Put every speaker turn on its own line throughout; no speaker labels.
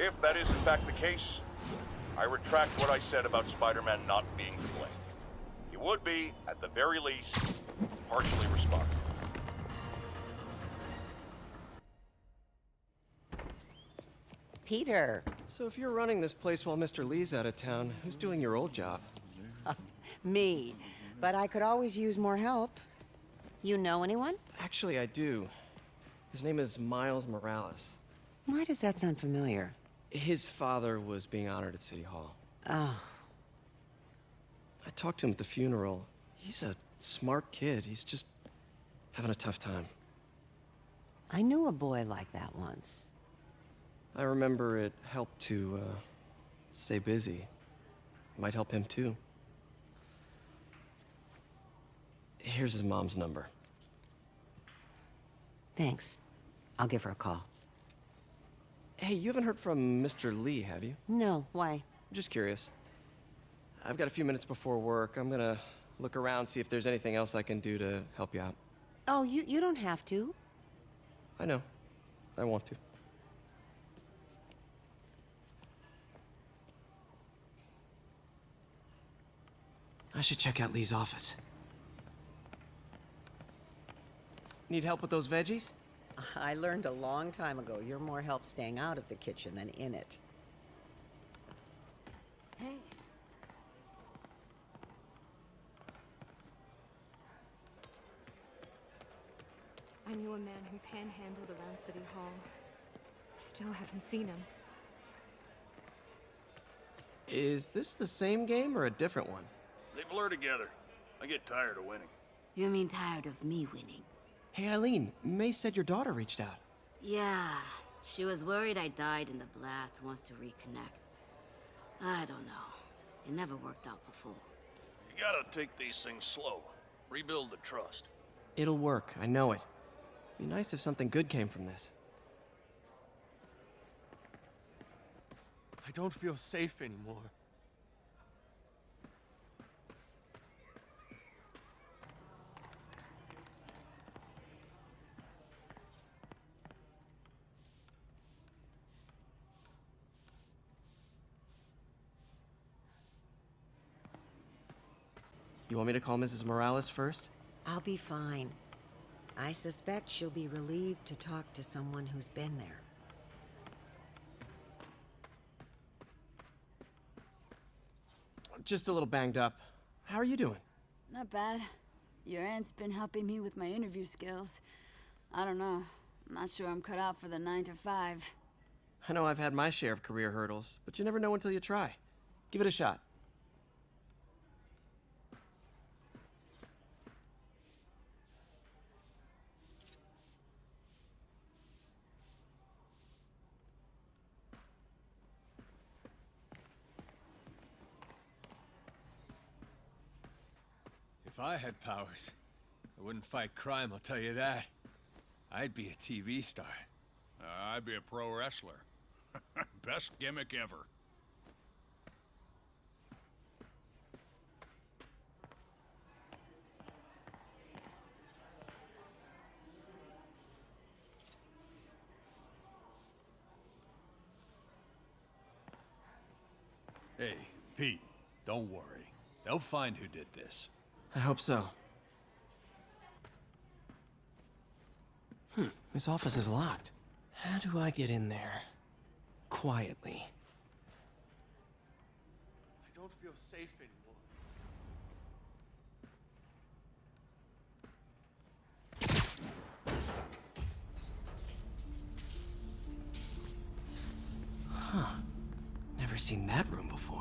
If that is in fact the case, I retract what I said about Spider-Man not being to blame. He would be, at the very least, partially responsible.
Peter.
So if you're running this place while Mr. Lee's out of town, who's doing your old job?
Me. But I could always use more help. You know anyone?
Actually, I do. His name is Miles Morales.
Why does that sound familiar?
His father was being honored at City Hall.
Oh.
I talked to him at the funeral. He's a smart kid. He's just having a tough time.
I knew a boy like that once.
I remember it helped to, stay busy. Might help him, too. Here's his mom's number.
Thanks. I'll give her a call.
Hey, you haven't heard from Mr. Lee, have you?
No, why?
Just curious. I've got a few minutes before work. I'm gonna look around, see if there's anything else I can do to help you out.
Oh, you don't have to.
I know. I want to. I should check out Lee's office. Need help with those veggies?
I learned a long time ago you're more help staying out of the kitchen than in it.
Hey. I knew a man who panhandled around City Hall. Still haven't seen him.
Is this the same game or a different one?
They blur together. I get tired of winning.
You mean tired of me winning?
Hey, Eileen, May said your daughter reached out.
Yeah, she was worried I died in the blast, wants to reconnect. I don't know. It never worked out before.
You gotta take these things slow. Rebuild the trust.
It'll work, I know it. Be nice if something good came from this.
I don't feel safe anymore.
You want me to call Mrs. Morales first?
I'll be fine. I suspect she'll be relieved to talk to someone who's been there.
Just a little banged up. How are you doing?
Not bad. Your aunt's been helping me with my interview skills. I don't know. I'm not sure I'm cut out for the 9 to 5.
I know I've had my share of career hurdles, but you never know until you try. Give it a shot.
If I had powers, I wouldn't fight crime, I'll tell you that. I'd be a TV star.
I'd be a pro wrestler. Best gimmick ever. Hey, Pete, don't worry. They'll find who did this.
I hope so. This office is locked. How do I get in there? Quietly.
I don't feel safe anymore.
Huh. Never seen that room before.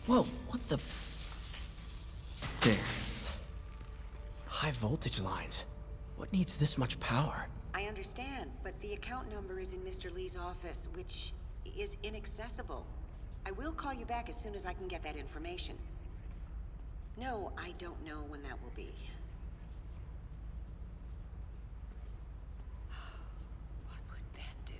Whoa, what the... There. High voltage lines. What needs this much power?
I understand, but the account number is in Mr. Lee's office, which is inaccessible. I will call you back as soon as I can get that information. No, I don't know when that will be. What would Ben do?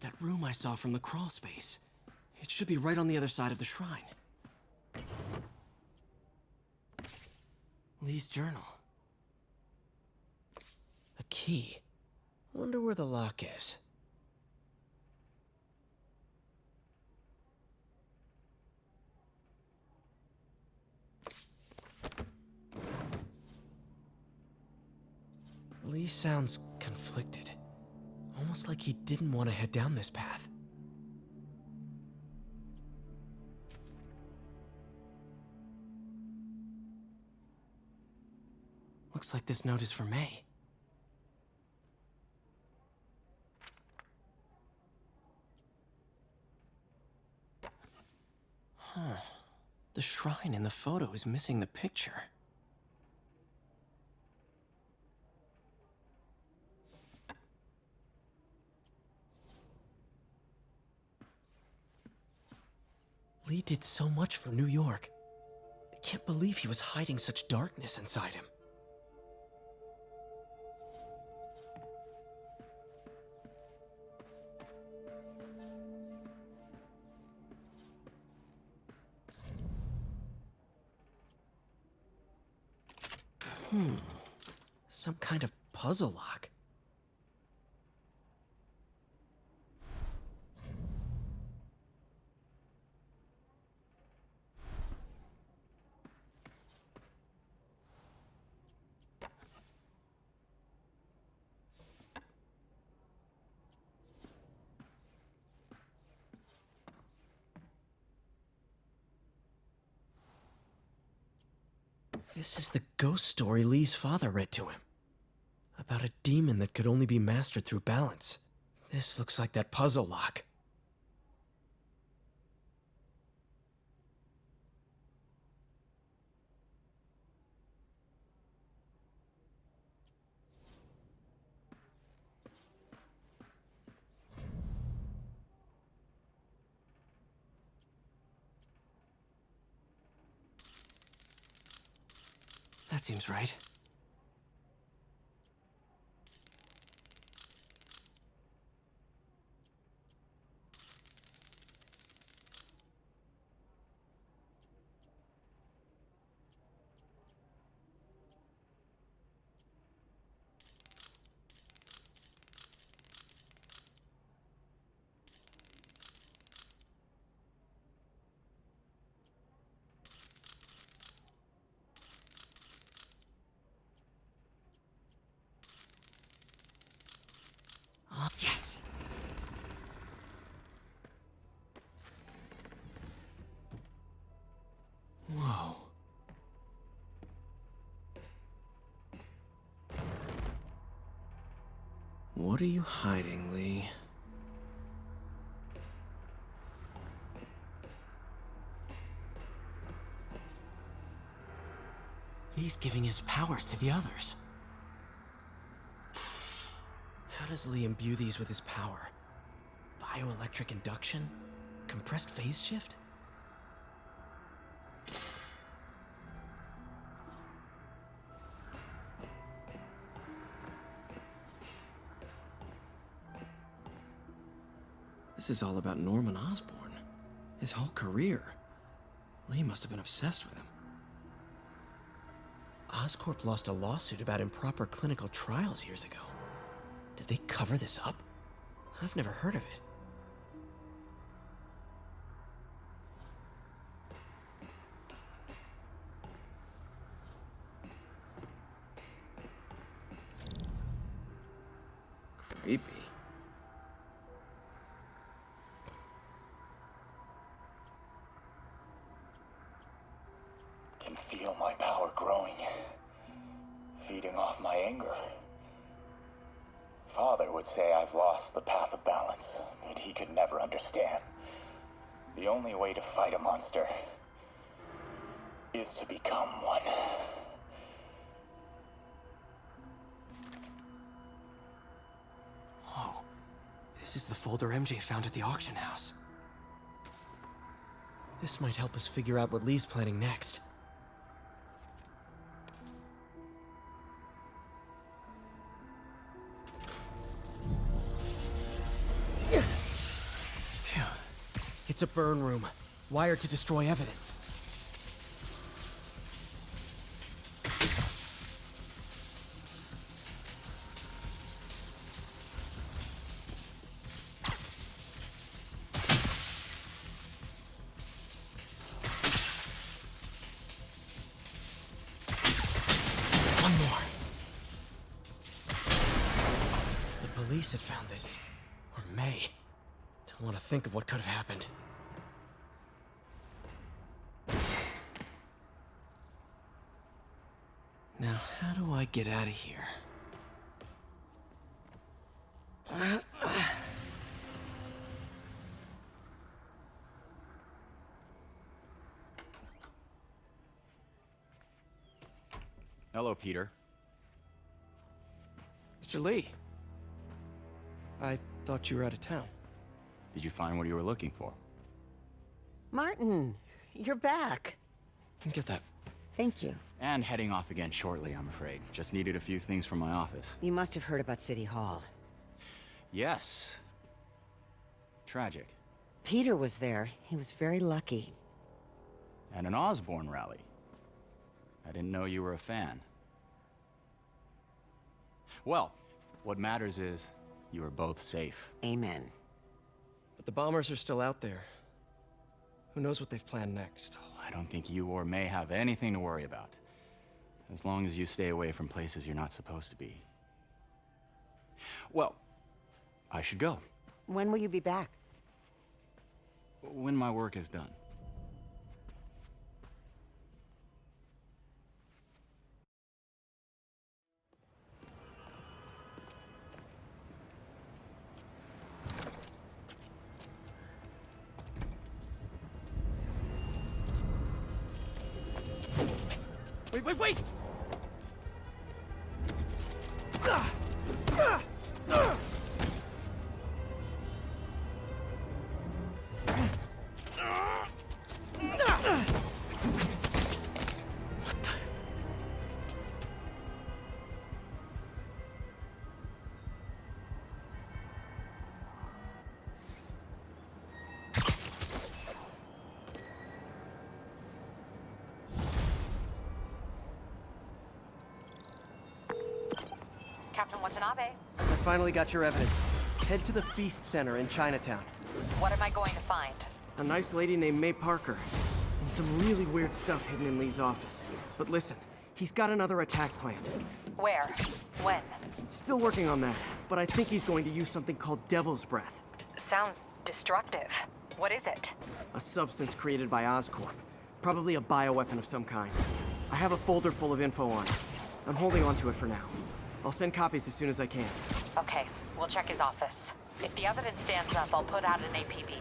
That room I saw from the crawl space. It should be right on the other side of the shrine. Lee's journal. A key. Wonder where the lock is. Lee sounds conflicted. Almost like he didn't want to head down this path. Looks like this note is for May. Huh. The shrine in the photo is missing the picture. Lee did so much for New York. I can't believe he was hiding such darkness inside him. Some kind of puzzle lock. This is the ghost story Lee's father read to him. About a demon that could only be mastered through balance. This looks like that puzzle lock. That seems right. Yes! Whoa. What are you hiding, Lee? Lee's giving his powers to the others. How does Lee imbue these with his power? Bioelectric induction? Compressed phase shift? This is all about Norman Osborn. His whole career. Lee must have been obsessed with him. Oscorp lost a lawsuit about improper clinical trials years ago. Did they cover this up? I've never heard of it. Creepy.
Can feel my power growing, feeding off my anger. Father would say I've lost the path of balance, but he could never understand. The only way to fight a monster is to become one.
Oh, this is the folder MJ found at the auction house. This might help us figure out what Lee's planning next. It's a burn room, wired to destroy evidence. One more. The police had found this. Or may. Don't want to think of what could have happened. Now, how do I get out of here?
Hello, Peter.
Mr. Lee. I thought you were out of town.
Did you find what you were looking for?
Martin, you're back.
Can get that.
Thank you.
And heading off again shortly, I'm afraid. Just needed a few things from my office.
You must have heard about City Hall.
Yes. Tragic.
Peter was there. He was very lucky.
And an Osborn rally. I didn't know you were a fan. Well, what matters is you are both safe.
Amen.
But the bombers are still out there. Who knows what they've planned next?
I don't think you or May have anything to worry about. As long as you stay away from places you're not supposed to be. Well, I should go.
When will you be back?
When my work is done.
Wait!
Captain Watanabe,
I finally got your evidence. Head to the Feast Center in Chinatown.
what am I going to find?
A nice lady named May Parker. And some really weird stuff hidden in Lee's office. But listen, he's got another attack planned.
Where? When?
Still working on that, but I think he's going to use something called Devil's Breath.
Sounds destructive. What is it?
A substance created by Oscorp. Probably a bioweapon of some kind. I have a folder full of info on it. I'm holding on to it for now. I'll send copies as soon as I can.
Okay, we'll check his office. If the evidence stands up, I'll put out an APB.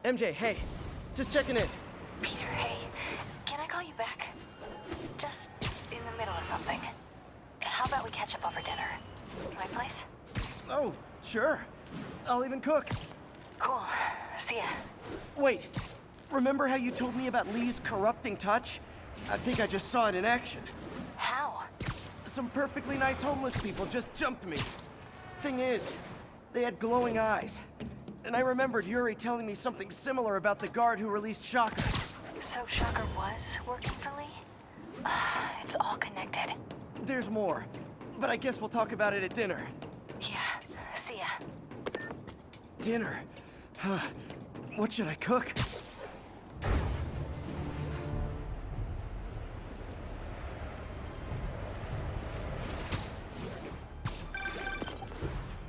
MJ, hey. Just checking in.
Peter, hey, can I call you back? Just in the middle of something. How about we catch up over dinner? My place?
Oh, sure. I'll even cook.
Cool. See ya.
Wait. Remember how you told me about Lee's corrupting touch? I think I just saw it in action.
How?
Some perfectly nice homeless people just jumped me. Thing is, they had glowing eyes. And I remembered Yuri telling me something similar about the guard who released Shocker.
So Shocker was working for Lee? It's all connected.
There's more, but I guess we'll talk about it at dinner.
Yeah, see ya.
Dinner? Huh. What should I cook?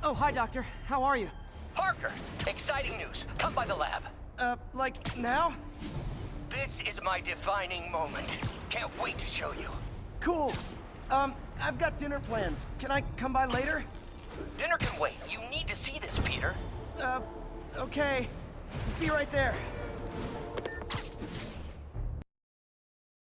Oh, hi, Doctor. How are you?
Parker, exciting news. Come by the lab.
Like now?
This is my defining moment. Can't wait to show you.
Cool. I've got dinner plans. Can I come by later?
Dinner can wait. You need to see this, Peter.
Okay. Be right there.